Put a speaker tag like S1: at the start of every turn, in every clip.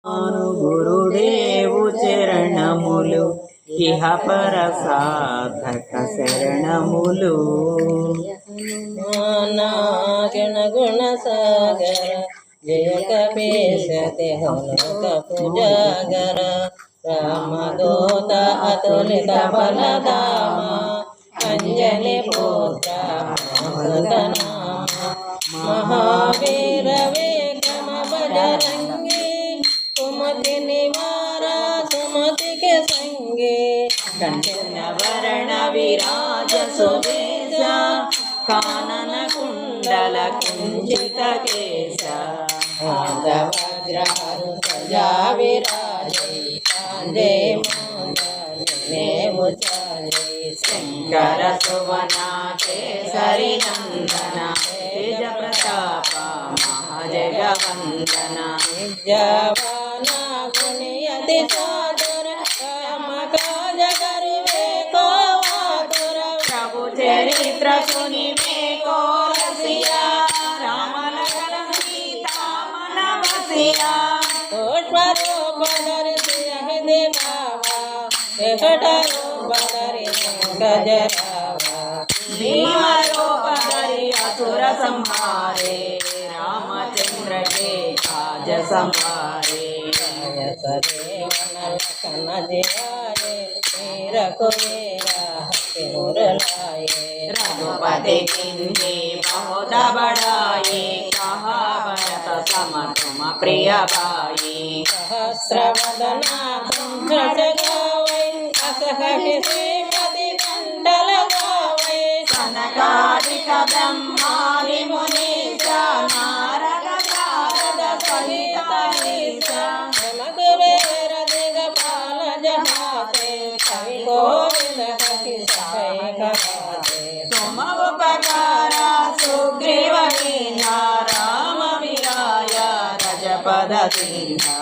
S1: గురుదేవు చరణములు ఇహ పర సాధక శరణములు.
S2: గణ గుణ సాగర జయ కపీశ లోక పూజాగర రామదూత అతులిత బలధామ అంజని పుత్ర మహావీర విక్రమ బజరంగి కుమతి నివార సుమతి के संगे
S1: कंचन वर्ण विराज सुवेश कानन कुंडल कुंजित केश
S2: वज्रहरुतजा विराजे कांधे मांगल्ये मुचाले
S1: शंकर सुवना केसरी नंदन तेज प्रताप महाजगवंदना
S2: जवाना गुणयति सादर काम काज करिवे को आतुर
S1: प्रभु चरित्र सुनिवे को रसिया राम लखन सीता मन बसिया
S2: पुष्प रूप धरि देखावा एकट रूप धरि गजरावा
S1: भीम रूप धरि असुर संहारे रामचंद्र के काज संहारे
S2: सदेवन लखन जियाए वीर कुबेरा मुरलाए
S1: रघुपति किन्ही बहुत बड़ाई कहा भरत सम तुम प्रिय भाई
S2: सहस्रवदना ब्रह्मच गावै असहहि श्रीपति कंडल गावै
S1: सनकादिक ब्रह्मादि मुनीसा नारद नारद सहित ईसा
S2: कुबेर दिगपाल जहाते कवि गोविंद कहि सकै गाते
S1: तुम उपकार सुग्रीव कीन्हा राम मिलाय रजपद दीन्हा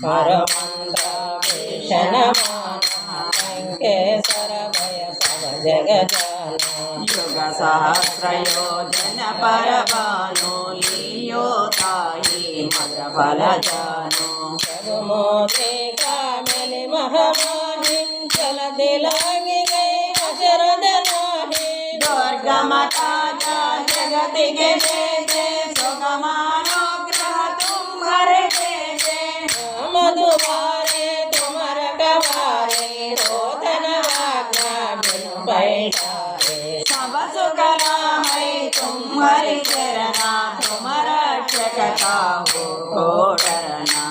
S2: परमंत्र भीषण माना लंकेश्वर भय सब जग जाना
S1: युग सहस्र योजन पर भानु लियो ताहि मद फल जानो
S2: प्रभु मोते कामिनी महामाही चल दिलांगी गई अशरद नाही
S1: दुर्गम काजा जगति के देते सुगमानुग्रह तुम्हारे देते
S2: मधुबारे तुमर कबारे रोदन आज्ञा बिनु बैठारे
S1: सब सुख है तुम्हारी चरना तुम रक्षक काहू को डरना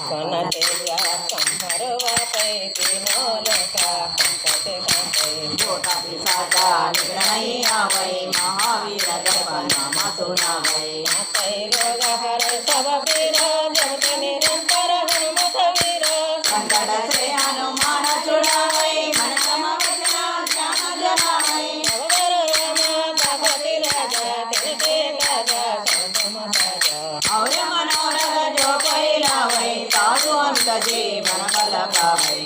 S2: कन तेजा संभरवा पै तिमोल का कंपत कंपै
S1: छोटा पिसाचा निग्रही आवै महावीर जप नाम सुनावै
S2: नाथै रोग हर सब पीरा जपत निरंतर हनुमत वीरा
S1: संकट से हनुमान छुड़ावै मन क्रम वचना ध्यान जनावै
S2: अवर रामा तपति राजा तिनके राजा सर्वम राजा
S1: और मनोरथ जो कोई लावै साधु अंत जीवन बल पावै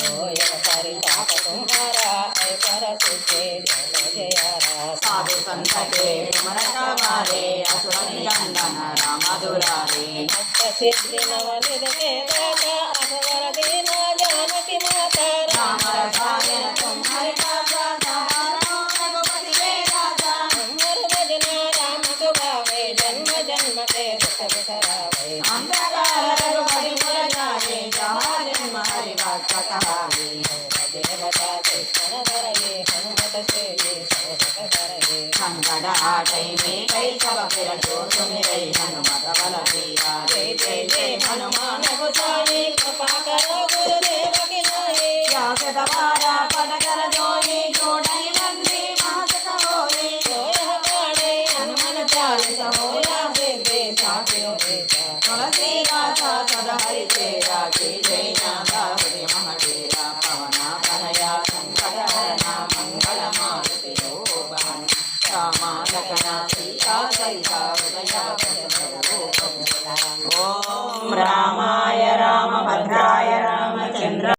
S2: होय परिताप तुम्हारा ऐ पर तुझे जन जयारा
S1: साधु संत के सुमरन मारे असुर निकंदन राम दुलारे
S2: भक्त सिद्धि नवनिध के दाता अघवर दीना जानकी माता
S1: राम रसायन तुम्हारे दासा सहारो रघुपति के दासा
S2: तुम्हार भजना राम को गावे जन्म जन्म के दुख बिसरावे
S1: अंधकार रघुपति पुर जाए जहाँ जन्म हरि भक्त कहावे
S2: देवता कृष्ण धरये हनुमत से सर्वत धरये
S1: संकट आटै में कई सब फिर जो सुमिरै हनुमत बल बीरा जय जय जय हनुमान गोसाई
S2: कृपा करो गुरुदेव की नाई
S1: क्या से दबार